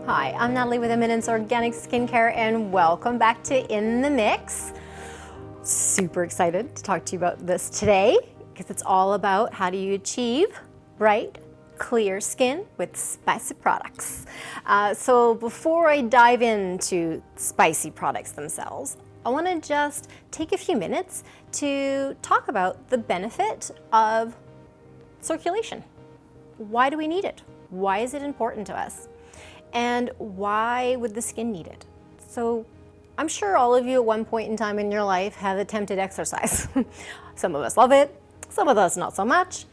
Hi, I'm Natalie with Eminence Organic Skin Care, and welcome back to In the Mix. Super excited to talk to you about this today because it's all about how do you achieve bright, clear skin with spicy products. So before I dive into spicy products themselves, I want to just take a few minutes to talk about the benefit of circulation. Why do we need it? Why is it important to us? And why would the skin need it? So I'm sure all of you at one point in time in your life have attempted exercise. Some of us love it, some of us not so much.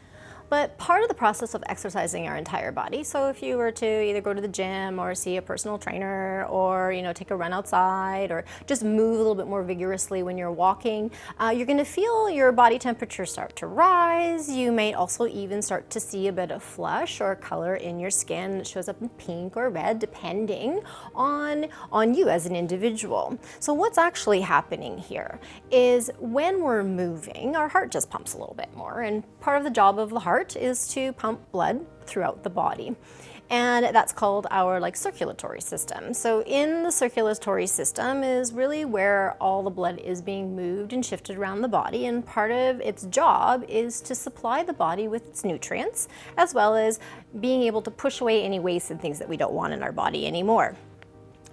But part of the process of exercising our entire body, so if you were to either go to the gym or see a personal trainer or take a run outside or just move a little bit more vigorously when you're walking, you're going to feel your body temperature start to rise. You may also even start to see a bit of flush or color in your skin that shows up in pink or red depending on you as an individual. So what's actually happening here is when we're moving, our heart just pumps a little bit more, and part of the job of the heart is to pump blood throughout the body, and that's called our circulatory system. So in the circulatory system is really where all the blood is being moved and shifted around the body, and part of its job is to supply the body with its nutrients as well as being able to push away any waste and things that we don't want in our body anymore.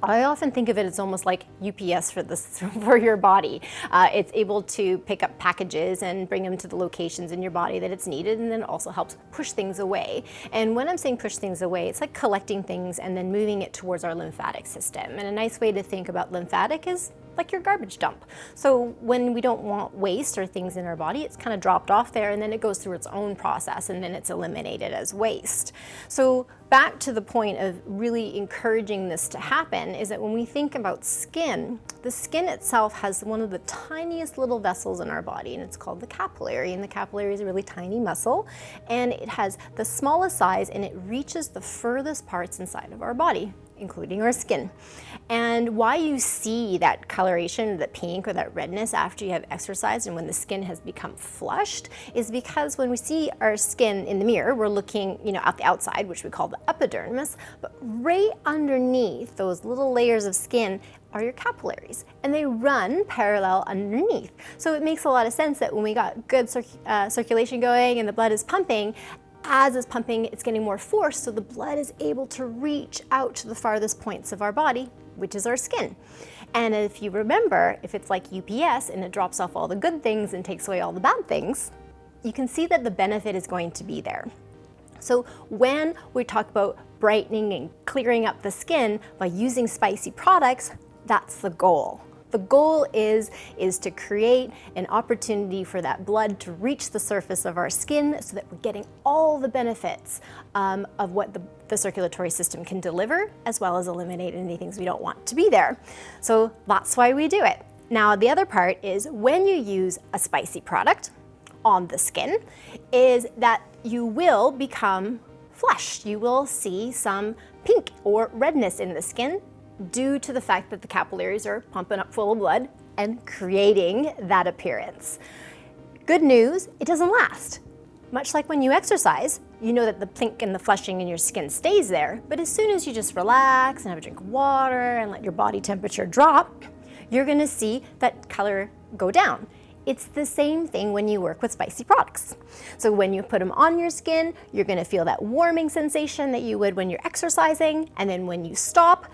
I often think of it as almost like UPS for your body. It's able to pick up packages and bring them to the locations in your body that it's needed, and then it also helps push things away. And when I'm saying push things away, it's like collecting things and then moving it towards our lymphatic system. And a nice way to think about lymphatic is like your garbage dump. So when we don't want waste or things in our body, it's kind of dropped off there, and then it goes through its own process, and then it's eliminated as waste. So back to the point of really encouraging this to happen is that when we think about skin, the skin itself has one of the tiniest little vessels in our body, and it's called the capillary. And the capillary is a really tiny muscle, and it has the smallest size, and it reaches the furthest parts inside of our body, including our skin. And why you see that coloration, the pink or that redness after you have exercised and when the skin has become flushed is because when we see our skin in the mirror, we're looking, at the outside, which we call the epidermis, but right underneath those little layers of skin are your capillaries, and they run parallel underneath. So it makes a lot of sense that when we got good circulation going and the blood is pumping, as it's pumping, it's getting more force, so the blood is able to reach out to the farthest points of our body, which is our skin. And if you remember, if it's like UPS and it drops off all the good things and takes away all the bad things, you can see that the benefit is going to be there. So when we talk about brightening and clearing up the skin by using spicy products, that's the goal. The goal is to create an opportunity for that blood to reach the surface of our skin so that we're getting all the benefits of what the circulatory system can deliver, as well as eliminate any things we don't want to be there. So that's why we do it. Now, the other part is when you use a spicy product on the skin is that you will become flushed. You will see some pink or redness in the skin due to the fact that the capillaries are pumping up full of blood and creating that appearance. Good news, it doesn't last. Much like when you exercise, you know that the pink and the flushing in your skin stays there, but as soon as you just relax and have a drink of water and let your body temperature drop, you're gonna see that color go down. It's the same thing when you work with spicy products. So when you put them on your skin, you're gonna feel that warming sensation that you would when you're exercising, and then when you stop,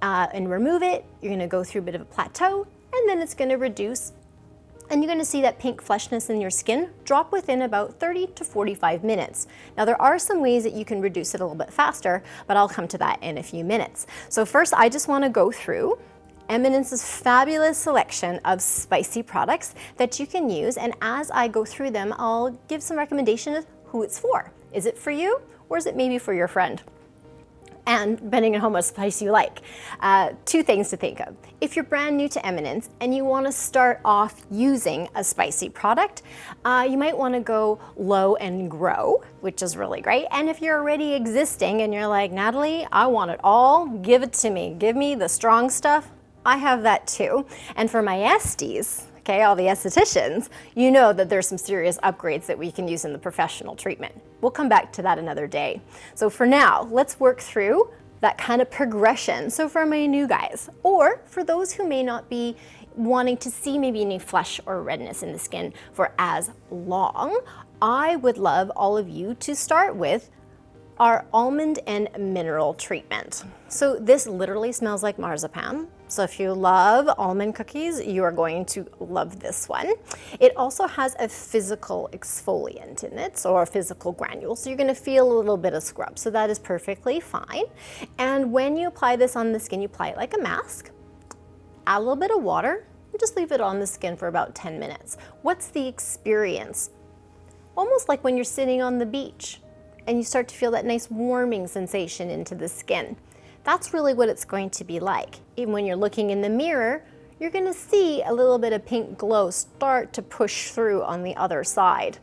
and remove it, you're gonna go through a bit of a plateau, and then it's gonna reduce, and you're gonna see that pink flushness in your skin drop within about 30 to 45 minutes. Now there are some ways that you can reduce it a little bit faster, but I'll come to that in a few minutes. So first, I just wanna go through Eminence's fabulous selection of spicy products that you can use, and as I go through them, I'll give some recommendations of who it's for. Is it for you, or is it maybe for your friend? And depending on how much spice you like. Two things to think of. If you're brand new to Eminence and you want to start off using a spicy product, you might want to go low and grow, which is really great. And if you're already existing and you're like, Natalie, I want it all, give it to me. Give me the strong stuff. I have that too. And for my esties, okay, all the estheticians, you know that there's some serious upgrades that we can use in the professional treatment. We'll come back to that another day. So for now, let's work through that kind of progression. So for my new guys, or for those who may not be wanting to see maybe any flush or redness in the skin for as long, I would love all of you to start with our almond and mineral treatment. So this literally smells like marzipan. So if you love almond cookies, you are going to love this one. It also has a physical exfoliant in it, or a physical granule. So you're gonna feel a little bit of scrub. So that is perfectly fine. And when you apply this on the skin, you apply it like a mask, add a little bit of water, and just leave it on the skin for about 10 minutes. What's the experience? Almost like when you're sitting on the beach and you start to feel that nice warming sensation into the skin. That's really what it's going to be like. Even when you're looking in the mirror, you're gonna see a little bit of pink glow start to push through on the other side.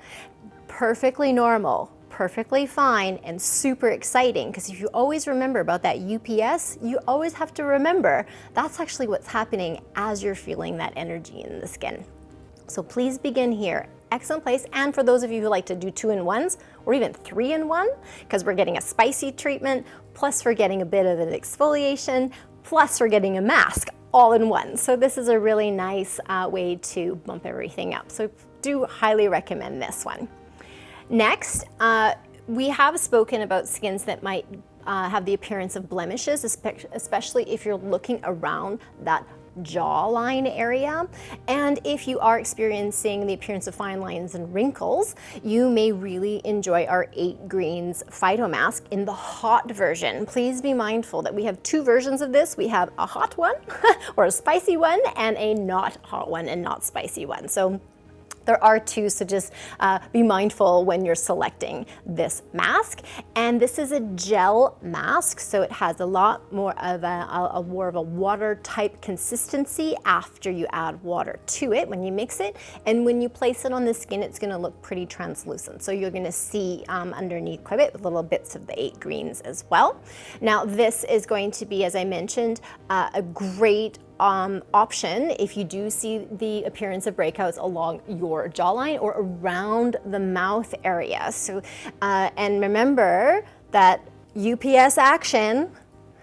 Perfectly normal, perfectly fine, and super exciting, because if you always remember about that UPS, you always have to remember that's actually what's happening as you're feeling that energy in the skin. So please begin here. Excellent place. And for those of you who like to do 2-in-1s or even 3-in-1, because we're getting a spicy treatment, plus we're getting a bit of an exfoliation, plus we're getting a mask all in one. So this is a really nice way to bump everything up. So do highly recommend this one. Next, we have spoken about skins that might have the appearance of blemishes, especially if you're looking around that jawline area. And if you are experiencing the appearance of fine lines and wrinkles, you may really enjoy our 8 Greens Phyto Mask in the hot version. Please be mindful that we have 2 versions of this. We have a hot one or a spicy one, and a not hot one and not spicy one. So there are 2, so just be mindful when you're selecting this mask. And this is a gel mask, so it has a lot more of a water type consistency after you add water to it when you mix it. And when you place it on the skin, it's gonna look pretty translucent. So you're gonna see underneath quite a bit with little bits of the 8 greens as well. Now this is going to be, as I mentioned, a great option if you do see the appearance of breakouts along your jawline or around the mouth area. So, and remember that UPS action,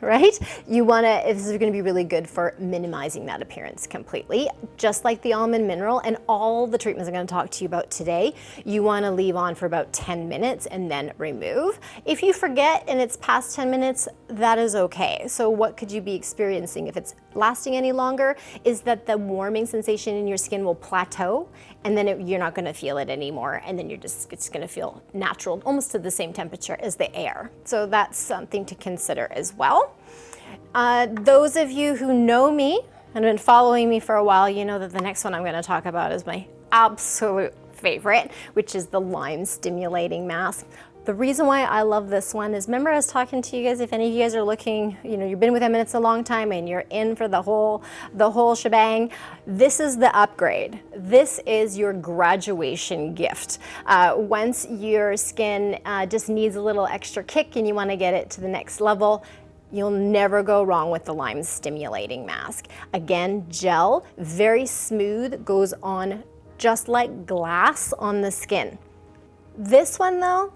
right? This is gonna be really good for minimizing that appearance completely. Just like the almond mineral and all the treatments I'm gonna talk to you about today, you wanna leave on for about 10 minutes and then remove. If you forget and it's past 10 minutes, that is okay. So what could you be experiencing if it's lasting any longer is that the warming sensation in your skin will plateau, and then you're not gonna feel it anymore, and then it's gonna feel natural, almost to the same temperature as the air. So that's something to consider as well. Those of you who know me and have been following me for a while, you know that the next one I'm gonna talk about is my absolute favorite, which is the lime stimulating mask. The reason why I love this one is, remember I was talking to you guys, if any of you guys are looking, you've been with Eminence a long time and you're in for the whole shebang, this is the upgrade. This is your graduation gift. Once your skin just needs a little extra kick and you wanna get it to the next level, you'll never go wrong with the lime stimulating mask. Again, gel, very smooth, goes on just like glass on the skin. This one though,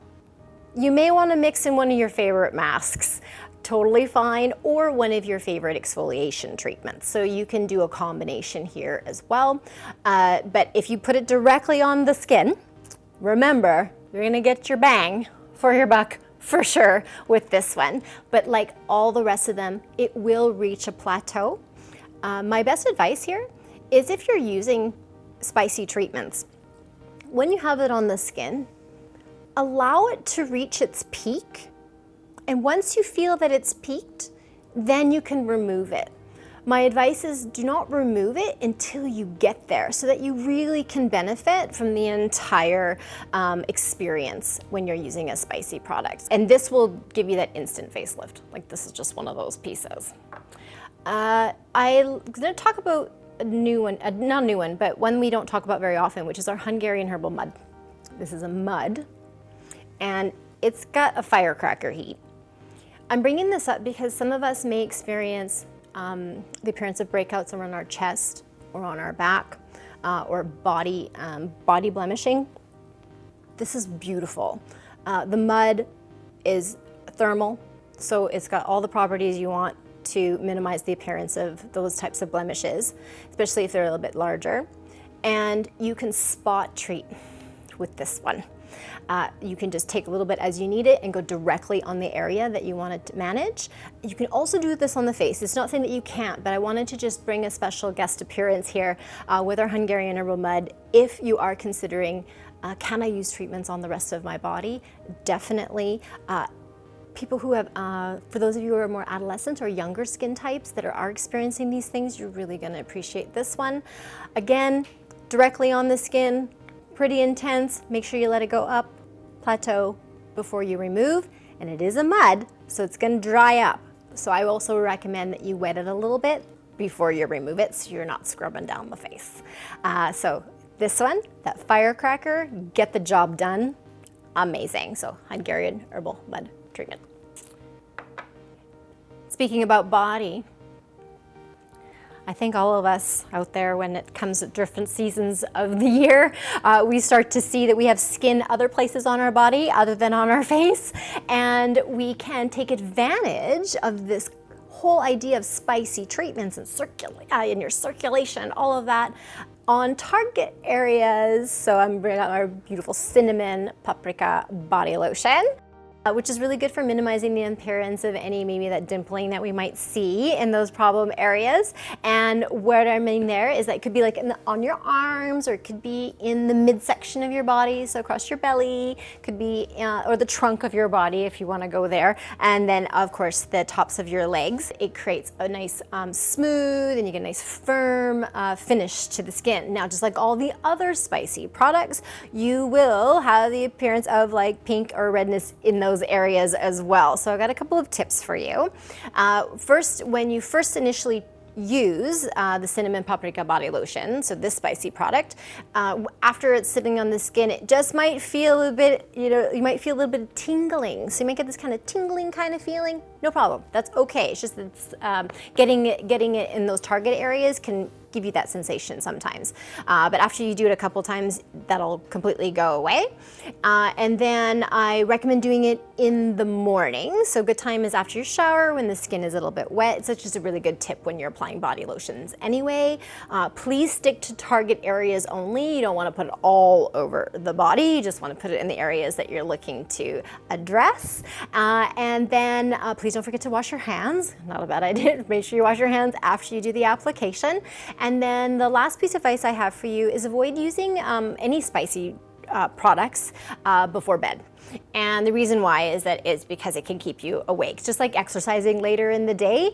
you may want to mix in one of your favorite masks, totally fine, or one of your favorite exfoliation treatments. So you can do a combination here as well. But if you put it directly on the skin, remember, you're gonna get your bang for your buck for sure with this one. But like all the rest of them, it will reach a plateau. My best advice here is if you're using spicy treatments, when you have it on the skin, allow it to reach its peak. And once you feel that it's peaked, then you can remove it. My advice is do not remove it until you get there so that you really can benefit from the entire experience when you're using a spicy product. And this will give you that instant facelift. Like this is just one of those pieces. I'm gonna talk about a new one, not a new one, but one we don't talk about very often, which is our Hungarian Herbal Mud. This is a mud, and it's got a firecracker heat. I'm bringing this up because some of us may experience the appearance of breakouts around our chest or on our back or body blemishing. This is beautiful. The mud is thermal, So it's got all the properties you want to minimize the appearance of those types of blemishes, especially if they're a little bit larger. And you can spot treat with this one. You can just take a little bit as you need it and go directly on the area that you want to manage. You can also do this on the face. It's not saying that you can't, but I wanted to just bring a special guest appearance here with our Hungarian Herbal Mud. If you are considering, can I use treatments on the rest of my body? Definitely. People who have, for those of you who are more adolescent or younger skin types that are experiencing these things, you're really going to appreciate this one. Again, directly on the skin, pretty intense. Make sure you let it go up, plateau before you remove. And it is a mud, so it's going to dry up. So I also recommend that you wet it a little bit before you remove it so you're not scrubbing down the face. So this one, that firecracker, get the job done. Amazing. So Hungarian Herbal Mud treatment. Speaking about body, I think all of us out there, when it comes to different seasons of the year, we start to see that we have skin other places on our body other than on our face, and we can take advantage of this whole idea of spicy treatments and in your circulation, all of that on target areas. So I'm bringing out our beautiful cinnamon paprika body lotion, which is really good for minimizing the appearance of any, maybe that dimpling that we might see in those problem areas. And what I mean there is that it could be like on your arms, or it could be in the midsection of your body, so across your belly, could be, or the trunk of your body if you want to go there. And then of course the tops of your legs. It creates a nice smooth, and you get a nice firm finish to the skin. Now, just like all the other spicy products, you will have the appearance of like pink or redness in those areas as well. So I got a couple of tips for you. First, when you first initially use the cinnamon paprika body lotion, so this spicy product, after it's sitting on the skin, it just might feel a bit, you might feel a little bit of tingling. So you might get this kind of tingling kind of feeling. No problem. That's okay. It's just that it's, getting it in those target areas can give you that sensation sometimes. But after you do it a couple times, that'll completely go away. And then I recommend doing it in the morning. So good time is after your shower when the skin is a little bit wet. So it's just a really good tip when you're applying body lotions. Anyway, please stick to target areas only. You don't want to put it all over the body. You just want to put it in the areas that you're looking to address. And then please don't forget to wash your hands. Not a bad idea. Make sure you wash your hands after you do the application. And then the last piece of advice I have for you is avoid using any spicy products before bed. And the reason why is that it's because it can keep you awake. Just like exercising later in the day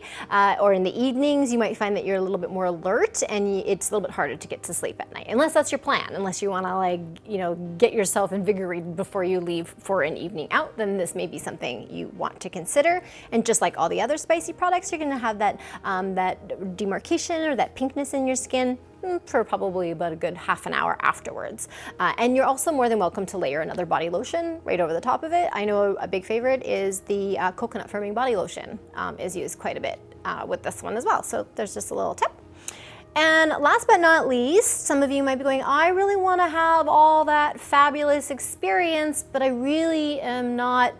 or in the evenings, you might find that you're a little bit more alert, and it's a little bit harder to get to sleep at night, unless that's your plan. Unless you want to get yourself invigorated before you leave for an evening out, then this may be something you want to consider. And just like all the other spicy products, you're going to have that that demarcation or that pinkness in your skin for probably about a good half an hour afterwards. And you're also more than welcome to layer another body lotion right over the top of it. I know a big favorite is the coconut firming body lotion is used quite a bit with this one as well. So there's just a little tip. And last but not least, some of you might be going, I really want to have all that fabulous experience, but I really am not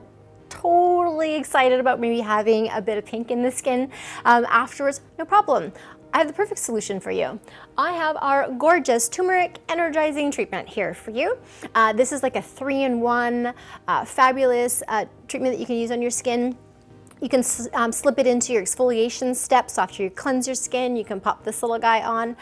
totally excited about maybe having a bit of pink in the skin afterwards. No problem. I have the perfect solution for you. I have our gorgeous turmeric energizing treatment here for you. This is like a 3-in-1 fabulous treatment that you can use on your skin. You can slip it into your exfoliation steps after you cleanse your skin. You can pop this little guy on.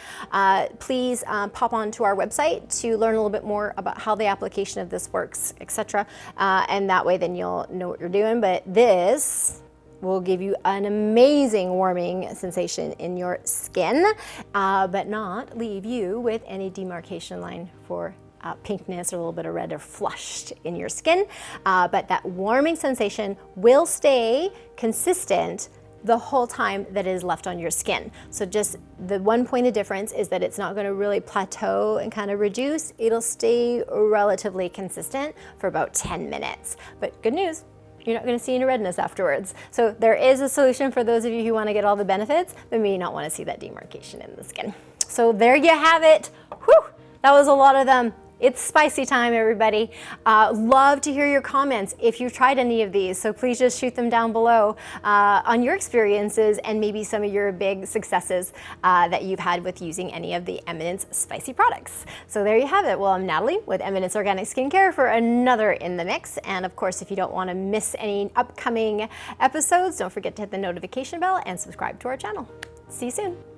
Please pop onto our website to learn a little bit more about how the application of this works, etc. And that way then you'll know what you're doing. But this will give you an amazing warming sensation in your skin, but not leave you with any demarcation line for pinkness or a little bit of red or flushed in your skin. But that warming sensation will stay consistent the whole time that it is left on your skin. So just the one point of difference is that it's not going to really plateau and kind of reduce. It'll stay relatively consistent for about 10 minutes. But good news, you're not going to see any redness afterwards. So there is a solution for those of you who want to get all the benefits, but may not want to see that demarcation in the skin. So there you have it. Whew, that was a lot of them. It's spicy time, everybody. Love to hear your comments if you've tried any of these, so please just shoot them down below on your experiences and maybe some of your big successes that you've had with using any of the Eminence spicy products. So there you have it. Well, I'm Natalie with Eminence Organic Skin Care for another In the Mix. And of course, if you don't want to miss any upcoming episodes, don't forget to hit the notification bell and subscribe to our channel. See you soon.